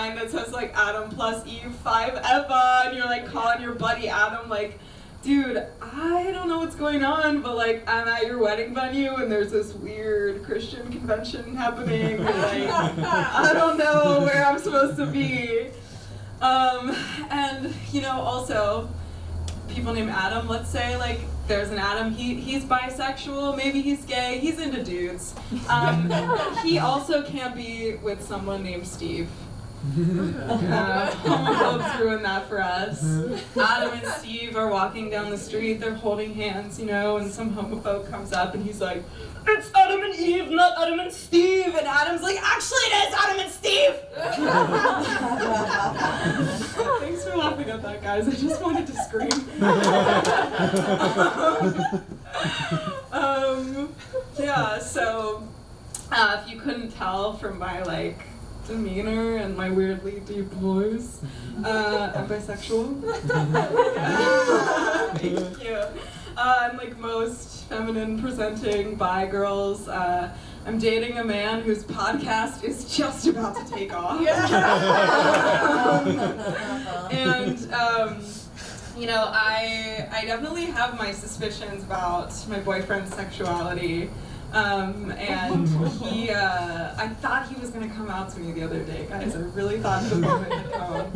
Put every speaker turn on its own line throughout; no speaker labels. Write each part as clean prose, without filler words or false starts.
sign that says like Adam plus Eve 5 Eva, and you're like calling your buddy Adam like, dude, I don't know what's going on, but like I'm at your wedding venue and there's this weird Christian convention happening, and like I don't know where I'm supposed to be. And you know, also people named Adam, let's say like there's an Adam, he's bisexual, maybe he's gay, he's into dudes. He also can't be with someone named Steve. Homophobes ruined that for us. Adam and Steve are walking down the street, they're holding hands, you know, and some homophobe comes up and he's like, it's Adam and Eve, not Adam and Steve. And Adam's like, actually it is Adam and Steve. Thanks for laughing at that, guys. I just wanted to scream. Yeah, so if you couldn't tell from my like demeanor and my weirdly deep voice, I'm bisexual. Thank you. I'm like most feminine presenting bi girls. I'm dating a man whose podcast is just about to take off. And you know, I definitely have my suspicions about my boyfriend's sexuality. And he, I thought he was gonna come out to me the other day, guys. I really thought the moment had come.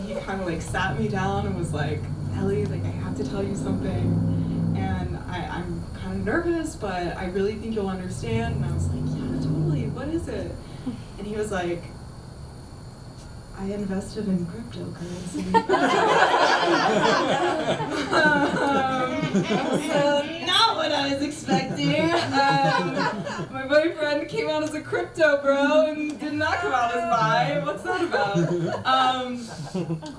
He kind of like sat me down and was like, Ellie, like I have to tell you something. And I'm kind of nervous, but I really think you'll understand. And I was like, yeah, totally. What is it? And he was like, I invested in cryptocurrency. So not what I was expecting. My boyfriend came out as a crypto bro and did not come out as bi. What's that about?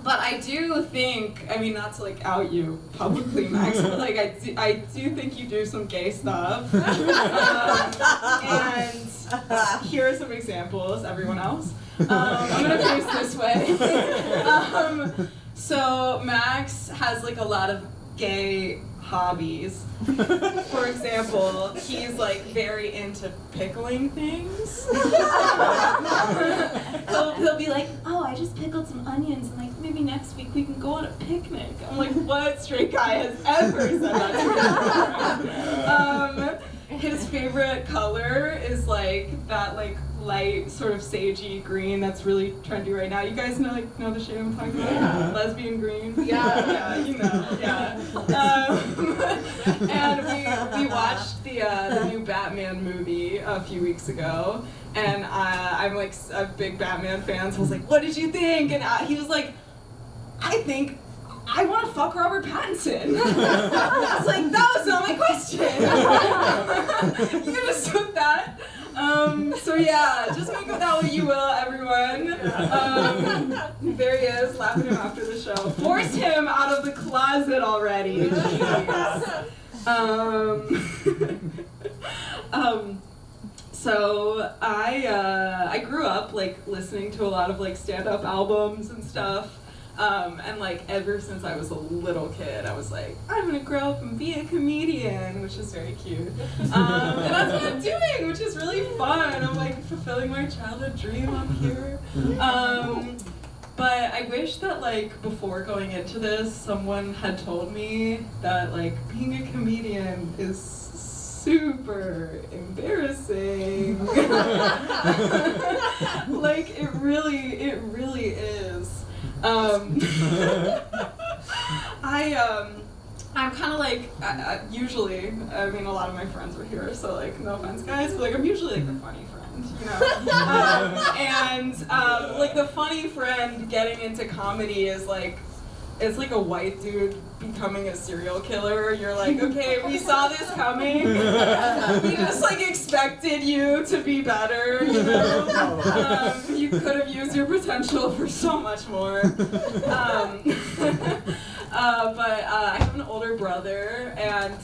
But I do think, I mean, not to like out you publicly, Max, but like I do think you do some gay stuff. And here are some examples, everyone else. I'm gonna face this way. So Max has like a lot of gay hobbies. For example, he's like very into pickling things. He'll be like, oh, I just pickled some onions and like maybe next week we can go on a picnic. I'm like, what straight guy has ever said that to me? His favorite color is like that like light sort of sagey green that's really trendy right now. You guys know the shade I'm talking about? Yeah. Lesbian green? Yeah, you know, yeah. And we watched the new Batman movie a few weeks ago, and I'm like a big Batman fan, so I was like, what did you think? And he was like, I think I want to fuck Robert Pattinson. I was like, that was not my question. You understood that? So yeah, just make of that what you will, everyone. There he is, laughing at him after the show. Forced him out of the closet already. Jeez. So I grew up like listening to a lot of like stand-up albums and stuff. And like ever since I was a little kid, I was like, I'm gonna grow up and be a comedian, which is very cute. And that's what I'm doing, which is really fun. I'm like fulfilling my childhood dream up here. But I wish that like before going into this, someone had told me that like being a comedian is super embarrassing. Like it really is. I'm kind of like, usually, I mean, a lot of my friends were here, so like, no offense, guys, but like, I'm usually like the funny friend, you know? Like the funny friend getting into comedy is like, it's like a white dude becoming a serial killer. You're like, okay, we saw this coming. We just like expected you to be better, you know? You could have used your potential for so much more. But I have an older brother, and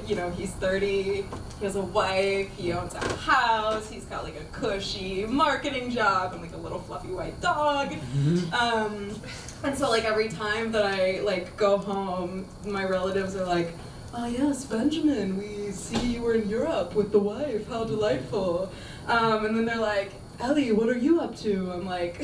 you know, he's 30. He has a wife. He owns a house. He's got like a cushy marketing job and like a little fluffy white dog. And so like every time that I like go home, my relatives are like, oh yes, Benjamin, we see you were in Europe with the wife, how delightful. And then they're like, Ellie, what are you up to? I'm like,